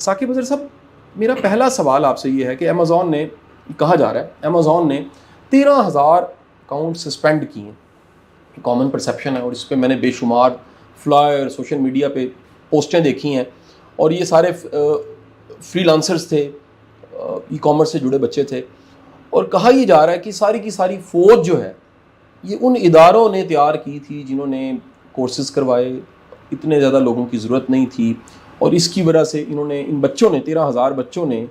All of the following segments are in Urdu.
ثاقب اظہر صاحب، میرا پہلا سوال آپ سے یہ ہے کہ امیزون نے، کہا جا رہا ہے امیزون نے 13,000 اکاؤنٹ سسپینڈ کیے ہیں، کامن پرسیپشن ہے، اور اس پہ میں نے بے شمار فلائر سوشل میڈیا پہ پوسٹیں دیکھی ہیں، اور یہ سارے فری لانسرز تھے، ای کامرس سے جڑے بچے تھے، اور کہا یہ جا رہا ہے کہ ساری کی ساری فوج جو ہے یہ ان اداروں نے تیار کی تھی جنہوں نے کورسز کروائے، اتنے زیادہ لوگوں کی ضرورت نہیں تھی، اور اس کی وجہ سے انہوں نے، ان بچوں نے، 13,000 بچوں نے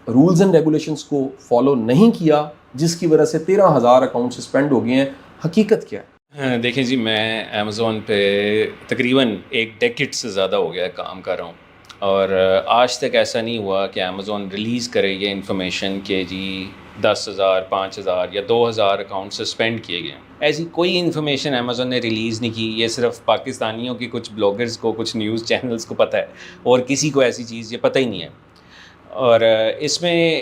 رولز اینڈ ریگولیشنز کو فالو نہیں کیا، جس کی وجہ سے 13,000 اکاؤنٹ سسپینڈ ہو گئے ہیں۔ حقیقت کیا ہے؟ دیکھیں جی، میں امیزون پہ تقریباً ایک ڈیکیڈ سے زیادہ ہو گیا کام کر رہا ہوں، اور آج تک ایسا نہیں ہوا کہ امیزون ریلیز کرے یہ انفارمیشن کہ جی 10,000 5,000 یا 2,000 اکاؤنٹ سسپینڈ کیے گئے ہیں۔ ایسی کوئی انفارمیشن امیزون نے ریلیز نہیں کی۔ یہ صرف پاکستانیوں کی کچھ بلاگرز کو، کچھ نیوز چینلز کو پتہ ہے، اور کسی کو ایسی چیز یہ پتہ ہی نہیں ہے۔ اور اس میں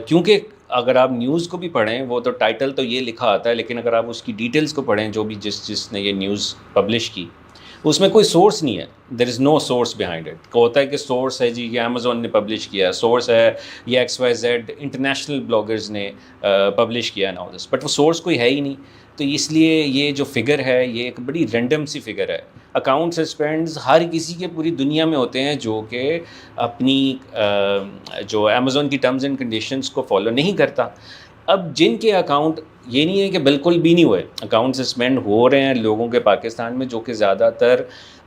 کیونکہ اگر آپ نیوز کو بھی پڑھیں، وہ تو ٹائٹل تو یہ لکھا آتا ہے، لیکن اگر آپ اس کی ڈیٹیلز کو پڑھیں، جو بھی جس نے یہ نیوز پبلش کی، اس میں کوئی سورس نہیں ہے۔ دیر از نو سورس بیہائنڈ اٹ۔ ہوتا ہے کہ سورس ہے جی یہ امیزون نے پبلش کیا، سورس ہے یہ XYZ انٹرنیشنل بلاگرز نے پبلش کیا نا دس، بٹ وہ سورس کوئی ہے ہی نہیں۔ تو اس لیے یہ جو فگر ہے یہ ایک بڑی رینڈم سی فگر ہے۔ اکاؤنٹ سسپینڈز ہر کسی کے پوری دنیا میں ہوتے ہیں جو کہ اپنی جو امیزون کی ٹرمز اینڈ کنڈیشنز کو فالو نہیں کرتا۔ اب جن کے اکاؤنٹ، یہ نہیں ہے کہ بالکل بھی نہیں ہوئے، اکاؤنٹ سسپینڈ ہو رہے ہیں لوگوں کے پاکستان میں جو کہ زیادہ تر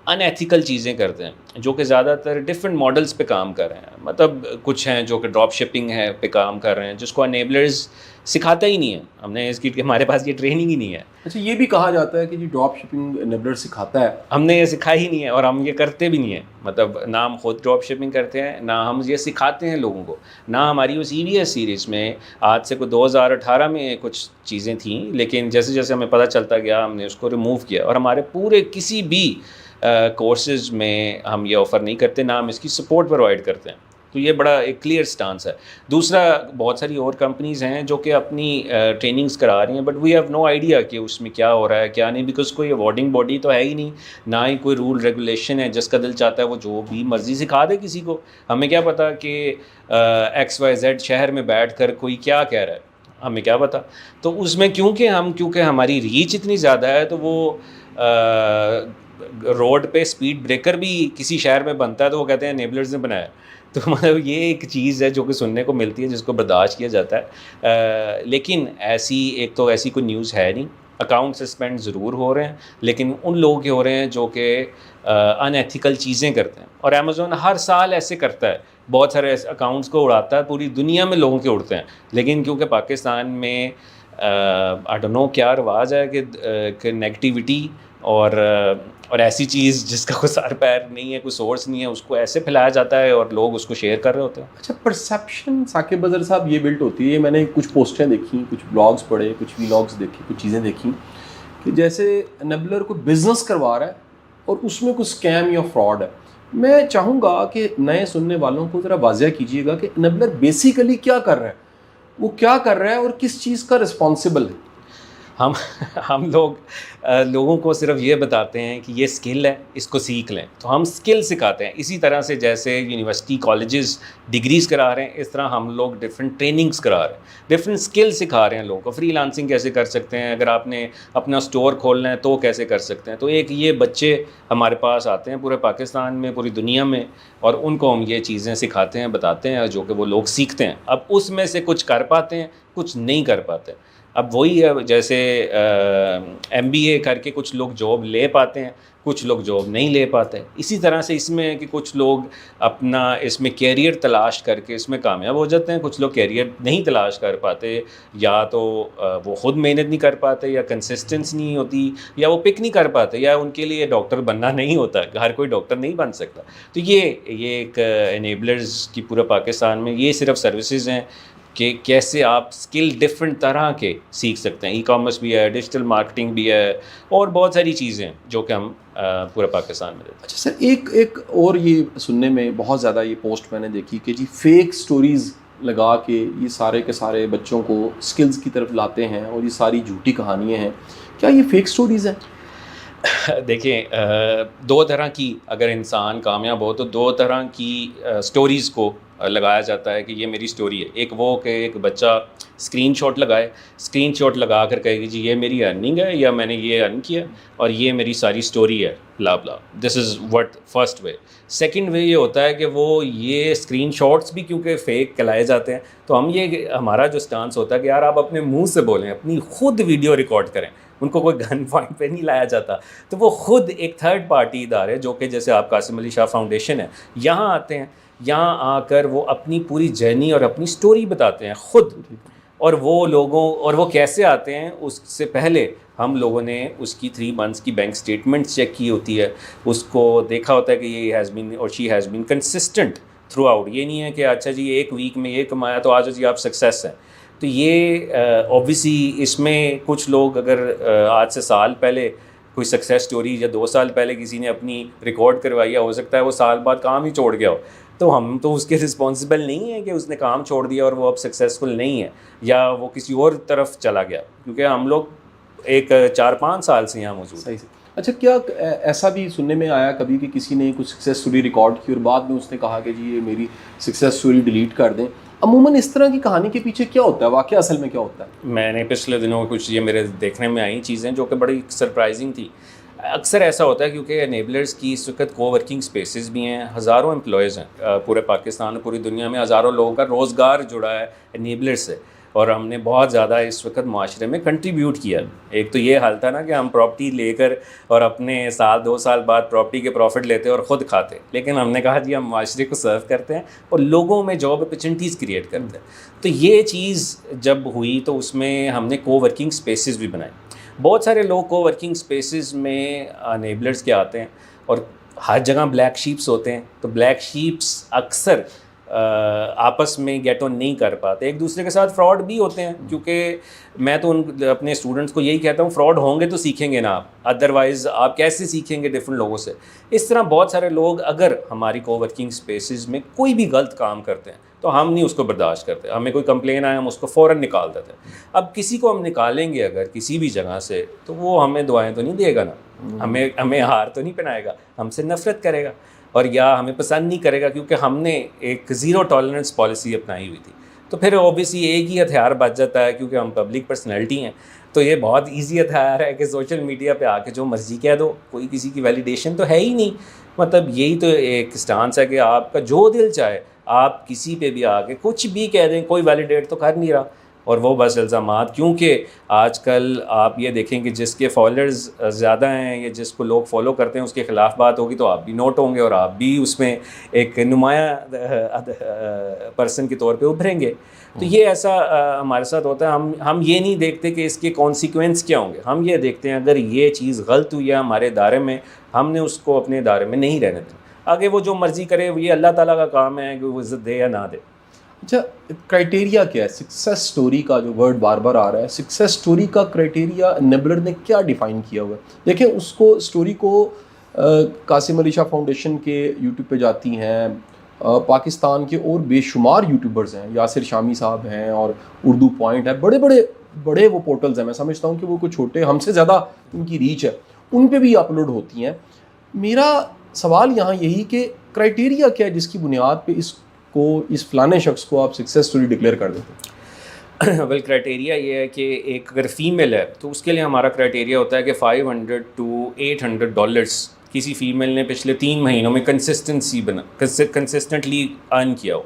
ان ایتھیکل چیزیں کرتے ہیں، جو کہ زیادہ تر ڈفرینٹ ماڈلز پہ کام کر رہے ہیں۔ مطلب کچھ ہیں جو کہ ڈراپ شپنگ ہے پہ کام کر رہے ہیں، جس کو انیبلرز سکھاتا ہی نہیں ہے۔ ہم نے اس کی، ہمارے پاس یہ ٹریننگ ہی نہیں ہے۔ اچھا، یہ بھی کہا جاتا ہے کہ جی ڈراپ شپنگ انیبلر سکھاتا ہے۔ ہم نے یہ سکھائی ہی نہیں ہے، اور ہم یہ کرتے بھی نہیں ہیں۔ مطلب نہ ہم خود ڈراپ شپنگ کرتے ہیں، نہ ہم یہ سکھاتے ہیں لوگوں کو، نہ ہماری اس EVS سیریز میں آج سے کوئی 2018 میں کچھ چیزیں تھیں، لیکن جیسے جیسے ہمیں پتہ چلتا گیا ہم نے اس کو ریموو کیا، اور ہمارے پورے کسی بھی کورسز میں ہم یہ آفر نہیں کرتے، نہ ہم اس کی سپورٹ پرووائڈ کرتے ہیں۔ تو یہ بڑا ایک کلیئر سٹانس ہے۔ دوسرا، بہت ساری اور کمپنیز ہیں جو کہ اپنی ٹریننگز کرا رہی ہیں، but we have no idea کہ اس میں کیا ہو رہا ہے کیا نہیں، بیکاز کوئی اوارڈنگ باڈی تو ہے ہی نہیں، نہ ہی کوئی رول ریگولیشن ہے۔ جس کا دل چاہتا ہے وہ جو بھی مرضی سکھا دے کسی کو۔ ہمیں کیا پتہ کہ XYZ شہر میں بیٹھ کر کوئی کیا کہہ رہا ہے، ہمیں کیا پتہ۔ تو اس میں کیونکہ ہماری ریچ اتنی زیادہ ہے، تو وہ روڈ پہ اسپیڈ بریکر بھی کسی شہر میں بنتا ہے تو وہ کہتے ہیں انیبلرز نے بنایا۔ تو مطلب یہ ایک چیز ہے جو کہ سننے کو ملتی ہے، جس کو برداشت کیا جاتا ہے۔ لیکن ایسی کوئی نیوز ہے نہیں۔ اکاؤنٹ سسپینڈ ضرور ہو رہے ہیں، لیکن ان لوگوں کے ہو رہے ہیں جو کہ ان ایتھیکل چیزیں کرتے ہیں، اور امیزون ہر سال ایسے کرتا ہے، بہت سارے اکاؤنٹس کو اڑاتا ہے، پوری دنیا میں لوگوں کے اڑتے ہیں، لیکن کیونکہ پاکستان میں آئی ڈونٹ نو کیا رواج ہے کہ نیگیٹیوٹی اور ایسی چیز جس کا کوئی سر پیر نہیں ہے، کوئی سورس نہیں ہے، اس کو ایسے پھیلایا جاتا ہے اور لوگ اس کو شیئر کر رہے ہوتے ہیں۔ اچھا، پرسیپشن ثاقب اظہر صاحب یہ بلٹ ہوتی ہے۔ میں نے کچھ پوسٹیں دیکھیں، کچھ بلاگز پڑھے، کچھ ولاگز دیکھے، کچھ چیزیں دیکھیں کہ جیسے انیبلر کوئی بزنس کروا رہا ہے اور اس میں کوئی اسکیم یا فراڈ ہے۔ میں چاہوں گا کہ نئے سننے والوں کو ذرا واضح کیجیے گا کہ انیبلر بیسیکلی کیا کر رہا ہے، وہ کیا کر رہا ہے اور کس چیز کا رسپانسبل ہے۔ ہم لوگوں کو صرف یہ بتاتے ہیں کہ یہ اسکل ہے، اس کو سیکھ لیں، تو ہم اسکل سکھاتے ہیں۔ اسی طرح سے جیسے یونیورسٹی کالجز ڈگریز کرا رہے ہیں، اس طرح ہم لوگ ڈفرینٹ ٹریننگز کرا رہے ہیں، ڈفرینٹ اسکل سکھا رہے ہیں لوگوں کو۔ فری لانسنگ کیسے کر سکتے ہیں، اگر آپ نے اپنا اسٹور کھولنا ہے تو کیسے کر سکتے ہیں۔ تو ایک یہ بچے ہمارے پاس آتے ہیں پورے پاکستان میں، پوری دنیا میں، اور ان کو ہم یہ چیزیں سکھاتے ہیں، بتاتے ہیں، جو کہ وہ لوگ سیکھتے ہیں۔ اب اس میں سے کچھ کر پاتے ہیں، کچھ نہیں کر پاتے۔ اب وہی ہے، جیسے MBA کر کے کچھ لوگ جاب لے پاتے ہیں، کچھ لوگ جاب نہیں لے پاتے۔ اسی طرح سے اس میں ہے کہ کچھ لوگ اپنا اس میں کیریئر تلاش کر کے اس میں کامیاب ہو جاتے ہیں، کچھ لوگ کیریئر نہیں تلاش کر پاتے، یا تو وہ خود محنت نہیں کر پاتے، یا کنسسٹنس نہیں ہوتی، یا وہ پک نہیں کر پاتے، یا ان کے لیے ڈاکٹر بننا نہیں ہوتا، ہر کوئی ڈاکٹر نہیں بن سکتا۔ تو یہ ایک انیبلرز کی پورے پاکستان میں یہ صرف سروسز ہیں کہ کیسے آپ اسکل ڈفرینٹ طرح کے سیکھ سکتے ہیں۔ ای کامرس بھی ہے، ڈیجیٹل مارکیٹنگ بھی ہے، اور بہت ساری چیزیں جو کہ ہم پورے پاکستان میں دیتے ہیں۔ اچھا سر، ایک اور یہ سننے میں بہت زیادہ یہ پوسٹ میں نے دیکھی کہ جی فیک سٹوریز لگا کے یہ سارے کے سارے بچوں کو سکلز کی طرف لاتے ہیں، اور یہ ساری جھوٹی کہانیاں ہیں۔ کیا یہ فیک سٹوریز ہیں؟ دیکھیں دو طرح کی اگر انسان کامیاب ہو تو دو طرح کی سٹوریز کو لگایا جاتا ہے کہ یہ میری سٹوری ہے. ایک وہ کہ ایک بچہ اسکرین شاٹ لگائے, اسکرین شاٹ لگا کر کہے کہ جی یہ میری ارننگ ہے یا میں نے یہ ارن کیا اور یہ میری ساری سٹوری ہے blah blah. This is what first way. Second way یہ ہوتا ہے کہ وہ یہ اسکرین شاٹس بھی کیونکہ فیک کہلائے جاتے ہیں تو ہمارا جو سٹانس ہوتا ہے کہ یار آپ اپنے منہ سے بولیں, اپنی خود ویڈیو ریکارڈ کریں. ان کو کوئی گن پوائنٹ پہ نہیں لایا جاتا, تو وہ خود ایک تھرڈ پارٹی ادارے جو کہ جیسے آپ قاسم علی شاہ فاؤنڈیشن ہے یہاں آتے ہیں, یہاں آ کر وہ اپنی پوری جرنی اور اپنی سٹوری بتاتے ہیں خود. اور وہ لوگوں اور وہ کیسے آتے ہیں اس سے پہلے ہم لوگوں نے اس کی 3 months کی بینک اسٹیٹمنٹس چیک کی ہوتی ہے, اس کو دیکھا ہوتا ہے کہ یہ ہیز بین اور she has been consistent through out. یہ نہیں ہے کہ اچھا جی ایک ویک میں یہ کمایا تو آج جی آپ سکسیس ہیں. تو یہ اوبویسلی اس میں کچھ لوگ اگر آج سے سال پہلے کوئی سکسیس سٹوری یا 2 سال پہلے کسی نے اپنی ریکارڈ کروائی ہے, ہو سکتا ہے وہ سال بعد کام ہی چھوڑ گیا ہو, تو ہم تو اس کے رسپانسبل نہیں ہیں کہ اس نے کام چھوڑ دیا اور وہ اب سکسیزفل نہیں ہے یا وہ کسی اور طرف چلا گیا, کیونکہ ہم لوگ ایک 4-5 سال سے یہاں موجود ہیں. اچھا, کیا ایسا بھی سننے میں آیا کبھی کہ کسی نے کچھ سکسیس سٹوری ریکارڈ کی اور بعد میں اس نے کہا کہ جی یہ میری سکسیس سٹوری ڈیلیٹ کر دیں؟ عموماً اس طرح کی کہانی کے پیچھے کیا ہوتا ہے, واقعہ اصل میں کیا ہوتا ہے؟ میں نے پچھلے دنوں کچھ یہ میرے دیکھنے میں آئیں چیزیں جو کہ بڑی سرپرائزنگ تھی. اکثر ایسا ہوتا ہے کیونکہ انیبلرز کی اس وقت کو ورکنگ سپیسز بھی ہیں, ہزاروں امپلائیز ہیں پورے پاکستان پوری دنیا میں, ہزاروں لوگوں کا روزگار جڑا ہے انیبلر سے, اور ہم نے بہت زیادہ اس وقت معاشرے میں کنٹریبیوٹ کیا. ایک تو یہ حال تھا نا کہ ہم پراپرٹی لے کر اور اپنے 1-2 سال بعد پراپرٹی کے پروفٹ لیتے اور خود کھاتے, لیکن ہم نے کہا جی ہم معاشرے کو سرو کرتے ہیں اور لوگوں میں جاب اپرچونیٹیز کریٹ کرتے ہیں. تو یہ چیز جب ہوئی تو اس میں ہم نے کو ورکنگ سپیسز بھی بنائے. بہت سارے لوگ کو ورکنگ سپیسز میں انیبلرز کے آتے ہیں اور ہر جگہ بلیک شیپس ہوتے ہیں, تو بلیک شیپس اکثر آپس میں گیٹ آن نہیں کر پاتے, ایک دوسرے کے ساتھ فراڈ بھی ہوتے ہیں. کیونکہ میں تو اپنے اسٹوڈنٹس کو یہی کہتا ہوں, فراڈ ہوں گے تو سیکھیں گے نا آپ, ادروائز آپ کیسے سیکھیں گے ڈفرینٹ لوگوں سے. اس طرح بہت سارے لوگ اگر ہماری کو ورکنگ سپیسز میں کوئی بھی غلط کام کرتے ہیں تو ہم نہیں اس کو برداشت کرتے, ہمیں کوئی کمپلین آئے ہم اس کو فوراً نکال دیتے ہیں. اب کسی کو ہم نکالیں گے اگر کسی بھی جگہ سے تو وہ ہمیں دعائیں تو نہیں دے گا نا, ہمیں ہار تو نہیں پہنائے گا, ہم سے نفرت کرے گا اور یا ہمیں پسند نہیں کرے گا, کیونکہ ہم نے ایک 0 ٹالرنس پالیسی اپنائی ہوئی تھی. تو پھر اوبیسلی ایک ہی ہتھیار بچ جاتا ہے, کیونکہ ہم پبلک پرسنالٹی ہیں, تو یہ بہت ایزی ہتھیار ہے کہ سوشل میڈیا پہ آ کے جو مرضی کہہ دو, کوئی کسی کی ویلیڈیشن تو ہے ہی نہیں. مطلب یہی تو ایک اسٹانس ہے کہ آپ کا جو دل چاہے آپ کسی پہ بھی آ کے کچھ بھی کہہ دیں, کوئی ویلیڈیٹ تو کر نہیں رہا. اور وہ بس الزامات, کیونکہ آج کل آپ یہ دیکھیں کہ جس کے فالوورز زیادہ ہیں یا جس کو لوگ فالو کرتے ہیں اس کے خلاف بات ہوگی تو آپ بھی نوٹ ہوں گے اور آپ بھی اس میں ایک نمایاں پرسن کے طور پہ ابھریں گے. تو یہ ایسا ہمارے ساتھ ہوتا ہے. ہم یہ نہیں دیکھتے کہ اس کے کانسیکوینس کیا ہوں گے, ہم یہ دیکھتے ہیں اگر یہ چیز غلط ہوئی ہے ہمارے ادارے میں, ہم نے اس کو اپنے ادارے میں نہیں رہنے دیں. آگے وہ جو مرضی کرے, یہ اللہ تعالیٰ کا کام ہے کہ وہ عزت دے یا نہ دے. اچھا, کرائٹیریا کیا ہے سکسیس سٹوری کا؟ جو ورڈ بار بار آ رہا ہے, سکسیس سٹوری کا کرائٹیریا انیبلر نے کیا ڈیفائن کیا ہوا ہے؟ دیکھیں اس کو سٹوری کو قاسم علی شاہ فاؤنڈیشن کے یوٹیوب پہ جاتی ہیں, پاکستان کے اور بے شمار یوٹیوبرز ہیں, یاسر شامی صاحب ہیں اور اردو پوائنٹ ہے, بڑے وہ پورٹلز ہیں. میں سمجھتا ہوں کہ وہ کچھ چھوٹے, ہم سے زیادہ ان کی ریچ ہے, ان پہ بھی اپلوڈ ہوتی ہیں. میرا سوال یہاں یہی کہ کرائٹیریا کیا ہے جس کی بنیاد پہ اس فلانے شخص کو آپ سکسیس سٹوری ڈکلیئر کر دیتے ہیں؟ ویل کرائٹیریا یہ ہے کہ ایک اگر فیمیل ہے تو اس کے لیے ہمارا کرائٹیریا ہوتا ہے کہ $500 to $800 کسی فیمیل نے پچھلے 3 مہینوں میں کنسسٹنٹلی ارن کیا ہو,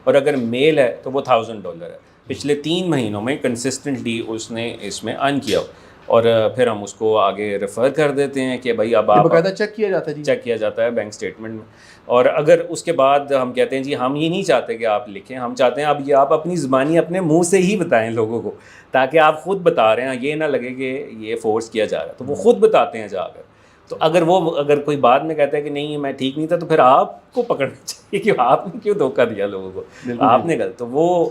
اور اگر میل ہے تو وہ $1000 ہے, پچھلے 3 مہینوں میں کنسسٹنٹلی اس نے اس میں ارن کیا ہو. اور پھر ہم اس کو آگے ریفر کر دیتے ہیں کہ بھائی اب آپ باقاعدہ چیک کیا جاتا ہے, چیک کیا جاتا ہے بینک اسٹیٹمنٹ میں. اور اگر اس کے بعد ہم کہتے ہیں جی ہم یہ نہیں چاہتے کہ آپ لکھیں, ہم چاہتے ہیں اب یہ آپ اپنی زبانی اپنے منہ سے ہی بتائیں لوگوں کو, تاکہ آپ خود بتا رہے ہیں, یہ نہ لگے کہ یہ فورس کیا جا رہا ہے. تو وہ خود بتاتے ہیں جا کر. تو اگر کوئی بعد میں کہتا ہے کہ نہیں میں ٹھیک نہیں تھا, تو پھر آپ کو پکڑنا چاہیے کہ آپ نے کیوں دھوکہ دیا لوگوں کو, آپ نے غلط. تو وہ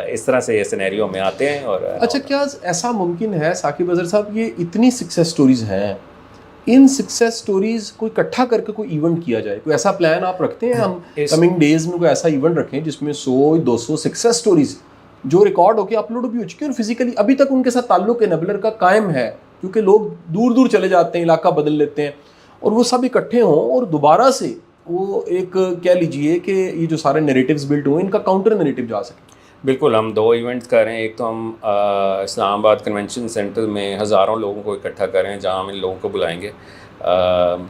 اس طرح سے سینیریو میں آتے ہیں. اور اچھا, کیا ایسا ممکن ہے ثاقب اظہر صاحب, یہ اتنی سکسیس سٹوریز ہیں, ان سکسیس سٹوریز کو اکٹھا کر کے کوئی ایونٹ کیا جائے, کوئی ایسا پلان آپ رکھتے ہیں ہم کمنگ ڈیز میں کوئی ایسا ایونٹ رکھیں جس میں 100-200 سکسیس سٹوریز جو ریکارڈ ہو کے اپلوڈ بھی ہو چکی ہیں اور فزیکلی ابھی تک ان کے ساتھ تعلق انیبلر کا قائم ہے, کیونکہ لوگ دور دور چلے جاتے ہیں, علاقہ بدل لیتے ہیں, اور وہ سب اکٹھے ہوں اور دوبارہ سے وہ ایک کہہ لیجئے کہ یہ جو سارے نیریٹیوز بلڈ ہوئے ان کا کاؤنٹر نیریٹیو جا سکے. بالکل, ہم 2 ایونٹ کر رہے ہیں. ایک تو ہم اسلام آباد کنونشن سینٹر میں ہزاروں لوگوں کو اکٹھا کر رہے ہیں جہاں ہم ان لوگوں کو بلائیں گے.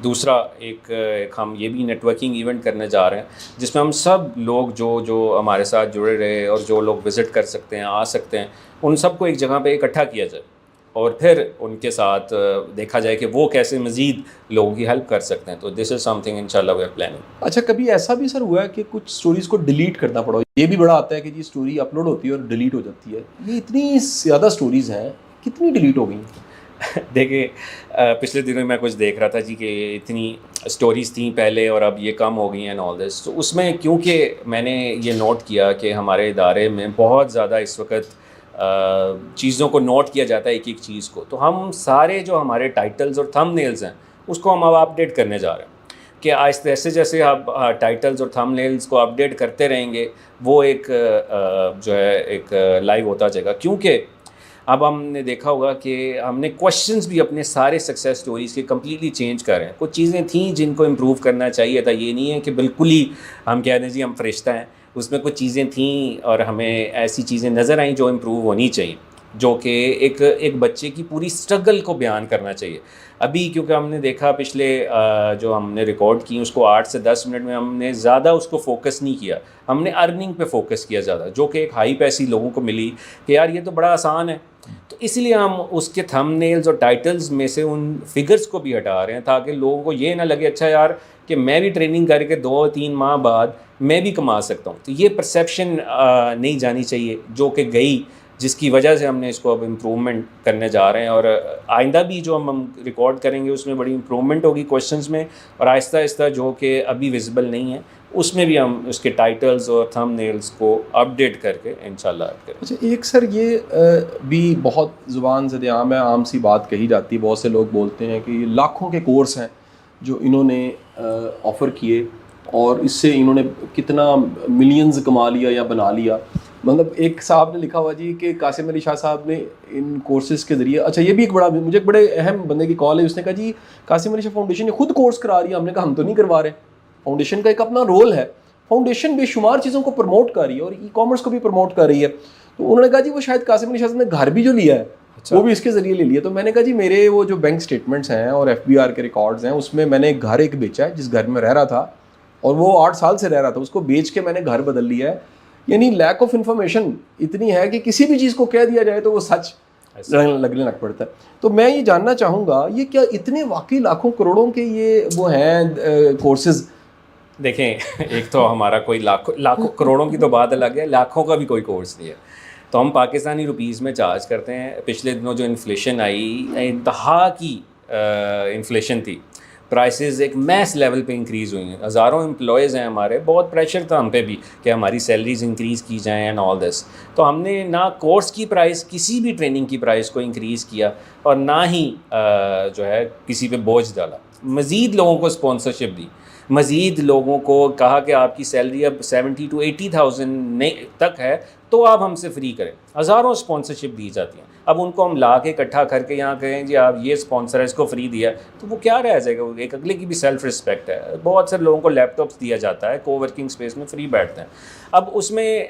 دوسرا ایک ہم یہ بھی نیٹ ورکنگ ایونٹ کرنے جا رہے ہیں جس میں ہم سب لوگ جو ہمارے ساتھ جڑے رہے اور جو لوگ وزٹ کر سکتے ہیں, آ سکتے ہیں, ان سب کو ایک جگہ پہ اکٹھا کیا جائے اور پھر ان کے ساتھ دیکھا جائے کہ وہ کیسے مزید لوگوں کی ہیلپ کر سکتے ہیں. تو دس از سم تھنگ انشاءاللہ وی آر پلاننگ. اچھا, کبھی ایسا بھی سر ہوا ہے کہ کچھ سٹوریز کو ڈیلیٹ کرنا پڑا؟ یہ بھی بڑا آتا ہے کہ جی سٹوری اپلوڈ ہوتی ہے اور ڈیلیٹ ہو جاتی ہے. یہ اتنی زیادہ سٹوریز ہیں, کتنی ڈیلیٹ ہو گئی؟ دیکھیں, پچھلے دنوں میں کچھ دیکھ رہا تھا جی کہ اتنی سٹوریز تھیں پہلے اور اب یہ کم ہو گئی ہیں آل دس. تو اس میں کیونکہ میں نے یہ نوٹ کیا کہ ہمارے ادارے میں بہت زیادہ اس وقت چیزوں کو نوٹ کیا جاتا ہے, ایک ایک چیز کو. تو ہم سارے جو ہمارے ٹائٹلز اور تھم نیلز ہیں اس کو ہم اب اپڈیٹ کرنے جا رہے ہیں کہ آہستہ ایسے جیسے آپ ٹائٹلز اور تھم نیلز کو اپڈیٹ کرتے رہیں گے وہ ایک جو ہے ایک لائیو ہوتا جائے گا. کیونکہ اب ہم نے دیکھا ہوگا کہ ہم نے کوشچنز بھی اپنے سارے سکسیس سٹوریز کے کمپلیٹلی چینج کر رہے ہیں. کچھ چیزیں تھیں جن کو امپروو کرنا چاہیے تھا. یہ نہیں ہے کہ بالکل ہی ہم کہہ دیں جی ہم فرشتہ ہیں. اس میں کچھ چیزیں تھیں اور ہمیں ایسی چیزیں نظر آئیں جو امپروو ہونی چاہیے, جو کہ ایک بچے کی پوری اسٹرگل کو بیان کرنا چاہیے. ابھی کیونکہ ہم نے دیکھا پچھلے جو ہم نے ریکارڈ کی اس کو 8 سے 10 منٹ میں ہم نے زیادہ اس کو فوکس نہیں کیا. ہم نے ارننگ پہ فوکس کیا زیادہ, جو کہ ایک ہائی پیسی لوگوں کو ملی کہ یار یہ تو بڑا آسان ہے. تو اس لیے ہم اس کے تھم نیلز اور ٹائٹلز میں سے ان فگرز کو بھی ہٹا رہے ہیں تاکہ لوگوں کو یہ نہ لگے اچھا یار کہ میں بھی ٹریننگ کر کے 2-3 ماہ بعد میں بھی کما سکتا ہوں. تو یہ پرسیپشن نہیں جانی چاہیے جو کہ گئی, جس کی وجہ سے ہم نے اس کو اب امپرومنٹ کرنے جا رہے ہیں. اور آئندہ بھی جو ہم ریکارڈ کریں گے اس میں بڑی امپرومنٹ ہوگی کویشچنز میں, اور آہستہ آہستہ جو کہ ابھی ویزیبل نہیں ہے اس میں بھی ہم اس کے ٹائٹلز اور تھم نیلز کو اپڈیٹ کر کے انشاءاللہ ایڈ کریں. اچھا, ایک سر یہ بھی بہت زبان زد عام ہے, عام سی بات کہی جاتی ہے, بہت سے لوگ بولتے ہیں کہ یہ لاکھوں کے کورس ہیں جو انہوں نے آفر کیے اور اس سے انہوں نے کتنا ملینز کما لیا یا بنا لیا. مطلب ایک صاحب نے لکھا ہوا جی کہ قاسم علی شاہ صاحب نے ان کورسز کے ذریعے, اچھا یہ بھی ایک بڑا, مجھے ایک بڑے اہم بندے کی کال ہے, اس نے کہا جی قاسم علی شاہ فاؤنڈیشن نے خود کورس کرا رہی ہے. ہم نے کہا ہم تو نہیں کروا رہے, فاؤنڈیشن کا ایک اپنا رول ہے, فاؤنڈیشن بے شمار چیزوں کو پروموٹ کر رہی ہے اور ای کامرس کو بھی پروموٹ کر رہی ہے. تو انہوں نے کہا جی وہ شاید قاسم علی شاہ صاحب نے گھر بھی جو لیا ہے وہ بھی اس کے ذریعے لے لیا. تو میں نے کہا جی میرے وہ جو بینک اسٹیٹمنٹس ہیں اور FBR کے ریکارڈز ہیں اس میں میں نے گھر ایک بیچا ہے جس گھر میں رہ رہا تھا اور وہ 8 سال سے رہ رہا تھا, اس کو بیچ کے میں نے گھر بدل لیا ہے. یعنی لیک آف انفارمیشن اتنی ہے کہ کسی بھی چیز کو کہہ دیا جائے تو وہ سچ لگنے لگ پڑتا ہے. تو میں یہ جاننا چاہوں گا یہ کیا اتنے واقعی لاکھوں کروڑوں کے یہ وہ ہیں کورسز؟ دیکھیں, ایک تو ہمارا کوئی لاکھوں کروڑوں کی تو بات الگ ہے, لاکھوں کا بھی کوئی کورس نہیں ہے. تو ہم پاکستانی روپیز میں چارج کرتے ہیں. پچھلے دنوں جو انفلیشن آئی, انتہا کی انفلیشن تھی, پرائسز ایک میس لیول پہ انکریز ہوئی ہیں. ہزاروں امپلائیز ہیں ہمارے, بہت پریشر تھا ہم پہ بھی کہ ہماری سیلریز انکریز کی جائیں اینڈ آل دس. تو ہم نے نہ کورس کی پرائس, کسی بھی ٹریننگ کی پرائس کو انکریز کیا اور نہ ہی جو ہے کسی پہ بوجھ ڈالا. مزید لوگوں کو اسپانسرشپ دی, مزید لوگوں کو کہا کہ آپ کی سیلری اب 70,000 to 80,000 تک ہے تو آپ ہم سے فری کریں. ہزاروں اسپانسرشپ دی جاتی ہیں. اب ان کو ہم لا کے اکٹھا کر کے یہاں کہیں جی آپ یہ اسپانسر ہے اس کو فری دیا تو وہ کیا رہ جائے گا. ایک اگلے کی بھی سیلف رسپیکٹ ہے. بہت سے لوگوں کو لیپ ٹاپس دیا جاتا ہے, کو ورکنگ اسپیس میں فری بیٹھتے ہیں. اب اس میں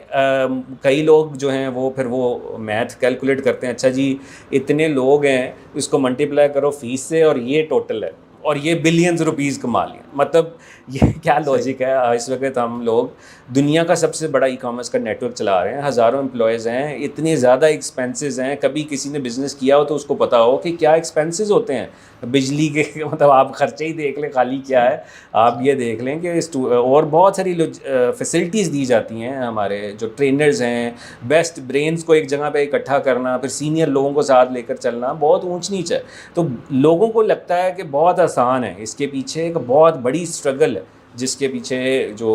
کئی لوگ جو ہیں وہ پھر وہ میتھ کیلکولیٹ کرتے ہیں, اچھا جی اتنے لوگ ہیں اس کو ملٹیپلائی کرو فیس سے اور یہ ٹوٹل ہے اور یہ بلینز روپیز کما لیا. مطلب یہ کیا لاجک ہے. اس وقت ہم لوگ دنیا کا سب سے بڑا ای کامرس کا نیٹ ورک چلا رہے ہیں, ہزاروں امپلائیز ہیں, اتنے زیادہ ایکسپینسز ہیں. کبھی کسی نے بزنس کیا ہو تو اس کو پتا ہو کہ کیا ایکسپینسز ہوتے ہیں بجلی کے, مطلب آپ خرچے ہی دیکھ لیں خالی کیا ہے. آپ یہ دیکھ لیں کہ اور بہت ساری فیسلٹیز دی جاتی ہیں. ہمارے جو ٹرینرز ہیں, بیسٹ برینز کو ایک جگہ پہ اکٹھا کرنا, پھر سینئر لوگوں کو ساتھ لے کر چلنا, بہت اونچ نیچ ہے. تو لوگوں کو لگتا ہے کہ بہت آسان ہے, اس کے پیچھے ایک بہت بڑی اسٹرگل ہے جس کے پیچھے جو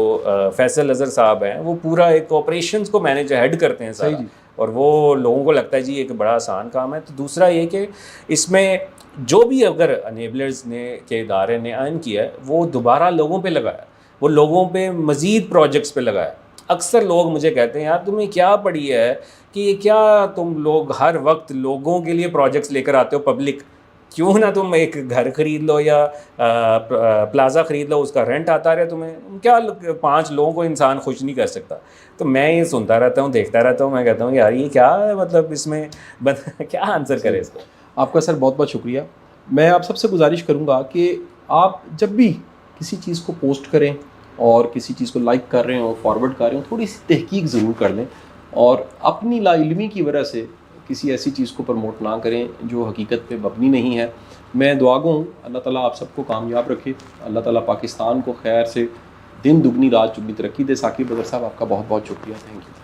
فیصل اظہر صاحب ہیں وہ پورا ایک آپریشنز کو مینیج ہیڈ کرتے ہیں سارا, اور وہ لوگوں کو لگتا ہے جی ایک بڑا آسان کام ہے. تو دوسرا یہ کہ اس میں جو بھی اگر انیبلرز نے کے ادارے نے ارن کیا ہے وہ دوبارہ لوگوں پہ لگایا, وہ لوگوں پہ مزید پروجیکٹس پہ لگایا. اکثر لوگ مجھے کہتے ہیں یار تمہیں کیا پڑی ہے کہ یہ کیا تم لوگ ہر وقت لوگوں کے لیے پروجیکٹس لے کر آتے ہو پبلک، کیوں نہ تم ایک گھر خرید لو یا پلازا خرید لو، اس کا رینٹ آتا رہے تمہیں، کیا 5 لوگوں کو انسان خوش نہیں کر سکتا؟ تو میں یہ سنتا رہتا ہوں، دیکھتا رہتا ہوں، میں کہتا ہوں یار یہ کیا مطلب اس میں کیا آنسر کرے اس کو. آپ کا سر بہت بہت شکریہ. میں آپ سب سے گزارش کروں گا کہ آپ جب بھی کسی چیز کو پوسٹ کریں اور کسی چیز کو لائک کر رہے ہوں، فارورڈ کر رہے ہوں، تھوڑی سی تحقیق ضرور کر لیں اور اپنی لا علمی کی وجہ سے کسی ایسی چیز کو پروموٹ نہ کریں جو حقیقت پہ مبنی نہیں ہے. میں دعا گو ہوں اللہ تعالیٰ آپ سب کو کامیاب رکھے، اللہ تعالیٰ پاکستان کو خیر سے دن دگنی رات چگنی ترقی دے. ثاقب بدر صاحب آپ کا بہت بہت شکریہ. Thank you.